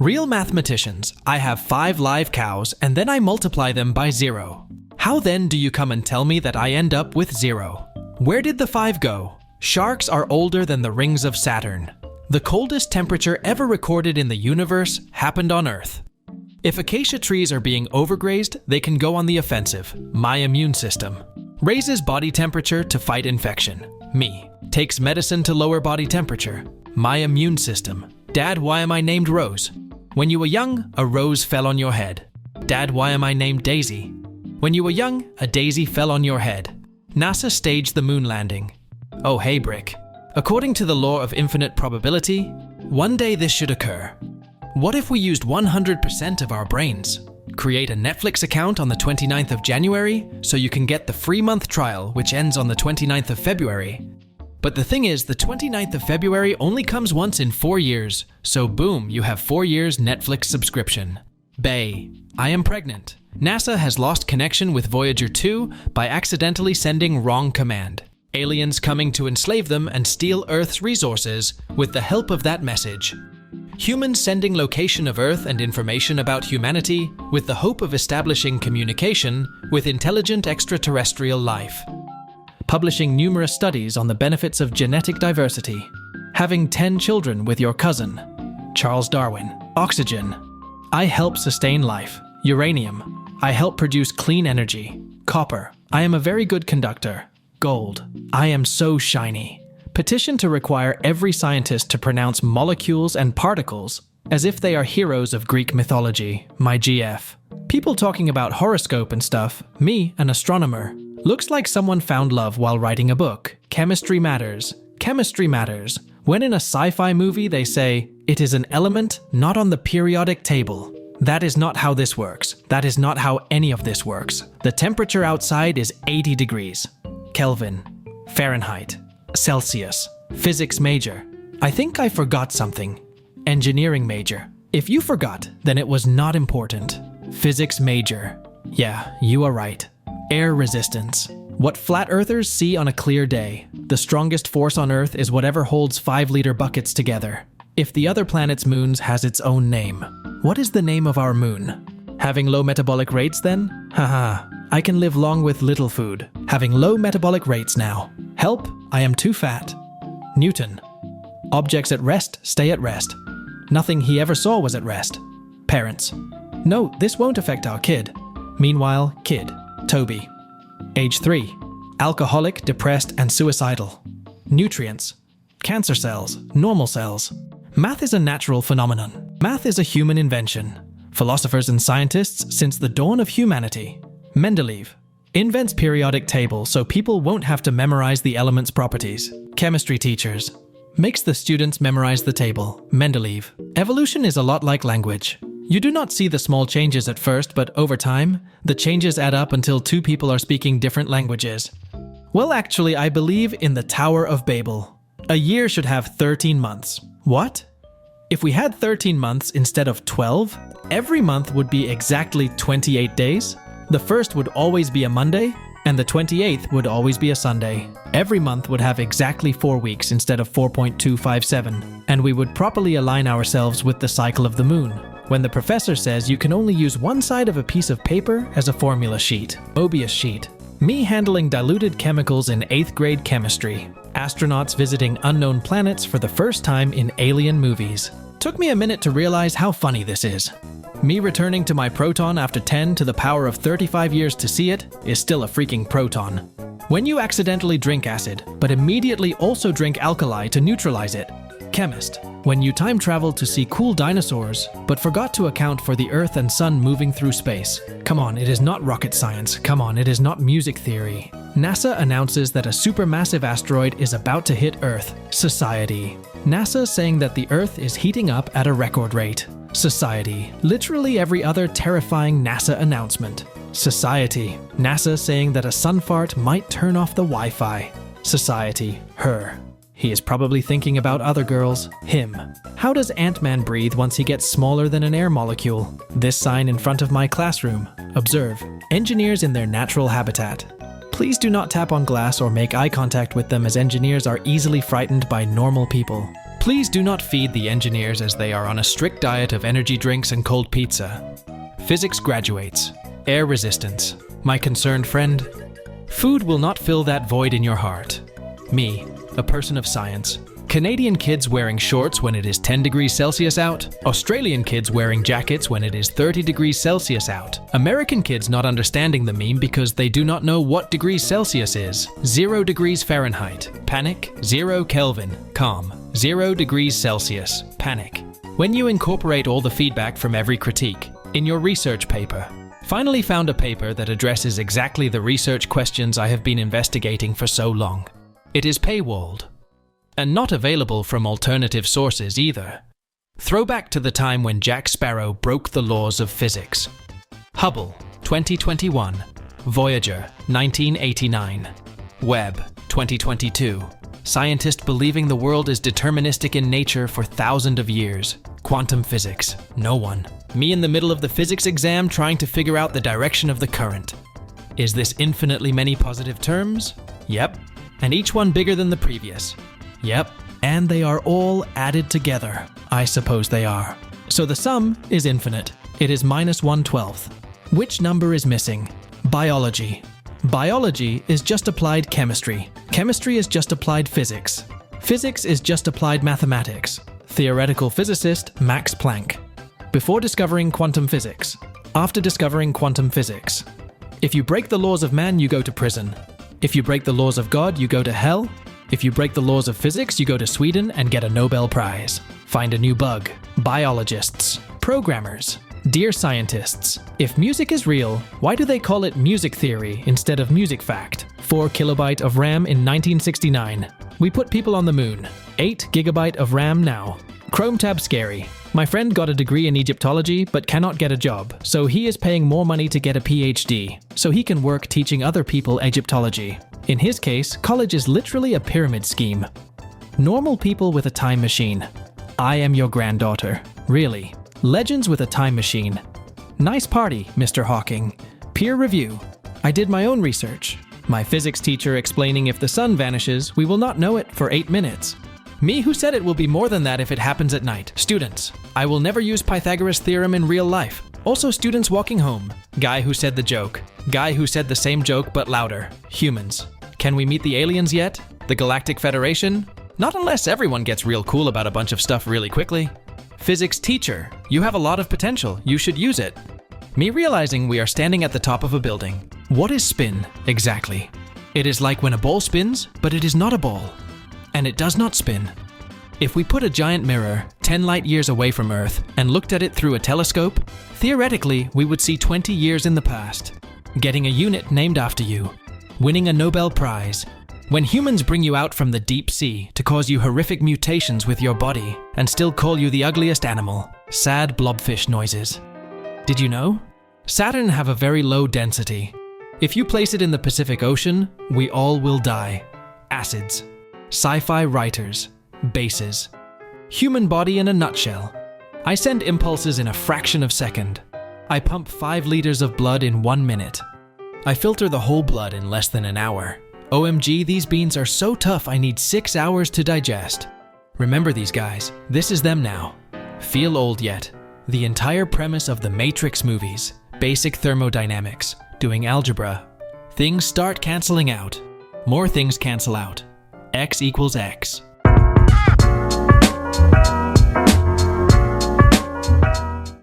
Real mathematicians, I have 5 live cows and then I multiply them by 0. How then do you come and tell me that I end up with 0? Where did the 5 go? Sharks are older than the rings of Saturn. The coldest temperature ever recorded in the universe happened on Earth. If acacia trees are being overgrazed, they can go on the offensive. My immune system. Raises body temperature to fight infection. Me. Takes medicine to lower body temperature. My immune system. Dad, why am I named Rose? When you were young, a rose fell on your head. Dad, why am I named Daisy? When you were young, a daisy fell on your head. NASA staged the moon landing. Oh hey, Brick. According to the law of infinite probability, one day this should occur. What if we used 100% of our brains? Create a Netflix account on the 29th of January so you can get the free month trial, which ends on the 29th of February. But the thing is, the 29th of February only comes once in 4 years, so boom, you have 4 years Netflix subscription. Bae, I am pregnant. NASA has lost connection with Voyager 2 by accidentally sending wrong command. Aliens coming to enslave them and steal Earth's resources with the help of that message. Humans sending location of Earth and information about humanity with the hope of establishing communication with intelligent extraterrestrial life. Publishing numerous studies on the benefits of genetic diversity. Having 10 children with your cousin. Charles Darwin. Oxygen. I help sustain life. Uranium. I help produce clean energy. Copper. I am a very good conductor. Gold. I am so shiny. Petition to require every scientist to pronounce molecules and particles as if they are heroes of Greek mythology. My GF. People talking about horoscope and stuff. Me, an astronomer. Looks like someone found love while writing a book. Chemistry matters. Chemistry matters. When in a sci-fi movie they say, it is an element not on the periodic table. That is not how this works. That is not how any of this works. The temperature outside is 80 degrees. Kelvin. Fahrenheit. Celsius. Physics major. I think I forgot something. Engineering major. If you forgot, then it was not important. Physics major. Yeah, you are right. Air resistance. What flat earthers see on a clear day. The strongest force on Earth is whatever holds 5-liter buckets together. If the other planet's moons has its own name. What is the name of our moon? Having low metabolic rates then? Haha, I can live long with little food. Having low metabolic rates now. Help, I am too fat. Newton. Objects at rest stay at rest. Nothing he ever saw was at rest. Parents. No, this won't affect our kid. Meanwhile, kid. Toby. Age 3. Alcoholic, depressed, and suicidal. Nutrients. Cancer cells. Normal cells. Math is a natural phenomenon. Math is a human invention. Philosophers and scientists since the dawn of humanity. Mendeleev. Invents periodic table so people won't have to memorize the elements' properties. Chemistry teachers. Makes the students memorize the table. Mendeleev. Evolution is a lot like language. You do not see the small changes at first, but over time, the changes add up until 2 people are speaking different languages. Well, actually, I believe in the Tower of Babel. A year should have 13 months. What? If we had 13 months instead of 12, every month would be exactly 28 days. The first would always be a Monday, and the 28th would always be a Sunday. Every month would have exactly 4 weeks instead of 4.257, and we would properly align ourselves with the cycle of the moon. When the professor says you can only use one side of a piece of paper as a formula sheet, Mobius sheet. Me handling diluted chemicals in 8th grade chemistry. Astronauts visiting unknown planets for the first time in alien movies. Took me a minute to realize how funny this is. Me returning to my proton after 10 to the power of 35 years to see it is still a freaking proton. When you accidentally drink acid, but immediately also drink alkali to neutralize it. Chemist. When you time travel to see cool dinosaurs, but forgot to account for the Earth and Sun moving through space. Come on, it is not rocket science. Come on, it is not music theory. NASA announces that a supermassive asteroid is about to hit Earth. Society. NASA saying that the Earth is heating up at a record rate. Society. Literally every other terrifying NASA announcement. Society. NASA saying that a sun fart might turn off the Wi-Fi. Society. Her. He is probably thinking about other girls. Him. How does Ant-Man breathe once he gets smaller than an air molecule? This sign in front of my classroom. Observe. Engineers in their natural habitat. Please do not tap on glass or make eye contact with them as engineers are easily frightened by normal people. Please do not feed the engineers as they are on a strict diet of energy drinks and cold pizza. Physics graduates. Air resistance. My concerned friend. Food will not fill that void in your heart. Me, a person of science. Canadian kids wearing shorts when it is 10 degrees Celsius out. Australian kids wearing jackets when it is 30 degrees Celsius out. American kids not understanding the meme because they do not know what degrees Celsius is. 0 degrees Fahrenheit. Panic. 0 Kelvin. Calm. 0 degrees Celsius. Panic. When you incorporate all the feedback from every critique in your research paper. Finally found a paper that addresses exactly the research questions I have been investigating for so long. It is paywalled. And not available from alternative sources either. Throwback to the time when Jack Sparrow broke the laws of physics. Hubble, 2021. Voyager, 1989. Webb, 2022. Scientist believing the world is deterministic in nature for thousands of years. Quantum physics, no one. Me in the middle of the physics exam trying to figure out the direction of the current. Is this infinitely many positive terms? Yep. And each one bigger than the previous. Yep, and they are all added together. I suppose they are. So the sum is infinite. It is -1/12. Which number is missing? Biology. Biology is just applied chemistry. Chemistry is just applied physics. Physics is just applied mathematics. Theoretical physicist Max Planck. Before discovering quantum physics. After discovering quantum physics. If you break the laws of man, you go to prison. If you break the laws of God, you go to hell. If you break the laws of physics, you go to Sweden and get a Nobel Prize. Find a new bug. Biologists. Programmers. Dear scientists, if music is real, why do they call it music theory instead of music fact? 4 kilobyte of RAM in 1969. We put people on the moon. 8 gigabyte of RAM now. Chrome tab scary. My friend got a degree in Egyptology but cannot get a job, so he is paying more money to get a PhD, so he can work teaching other people Egyptology. In his case, college is literally a pyramid scheme. Normal people with a time machine. I am your granddaughter. Really. Legends with a time machine. Nice party, Mr. Hawking. Peer review. I did my own research. My physics teacher explaining if the sun vanishes, we will not know it for 8 minutes. Me who said it will be more than that if it happens at night. Students. I will never use Pythagoras' theorem in real life. Also students walking home. Guy who said the joke. Guy who said the same joke but louder. Humans. Can we meet the aliens yet? The Galactic Federation? Not unless everyone gets real cool about a bunch of stuff really quickly. Physics teacher. You have a lot of potential. You should use it. Me realizing we are standing at the top of a building. What is spin, exactly? It is like when a ball spins, but it is not a ball. And it does not spin. If we put a giant mirror 10 light years away from Earth and looked at it through a telescope, theoretically we would see 20 years in the past. Getting a unit named after you. Winning a Nobel Prize. When humans bring you out from the deep sea to cause you horrific mutations with your body and still call you the ugliest animal. Sad blobfish noises. Did you know? Saturn have a very low density. If you place it in the Pacific Ocean, we all will die. Acids. Sci-fi writers. Bases. Human body in a nutshell. I send impulses in a fraction of a second. I pump 5 liters of blood in 1 minute. I filter the whole blood in less than an hour. OMG, these beans are so tough I need 6 hours to digest. Remember these guys, this is them now. Feel old yet? The entire premise of the Matrix movies, basic thermodynamics, doing algebra. Things start canceling out. More things cancel out. X equals X.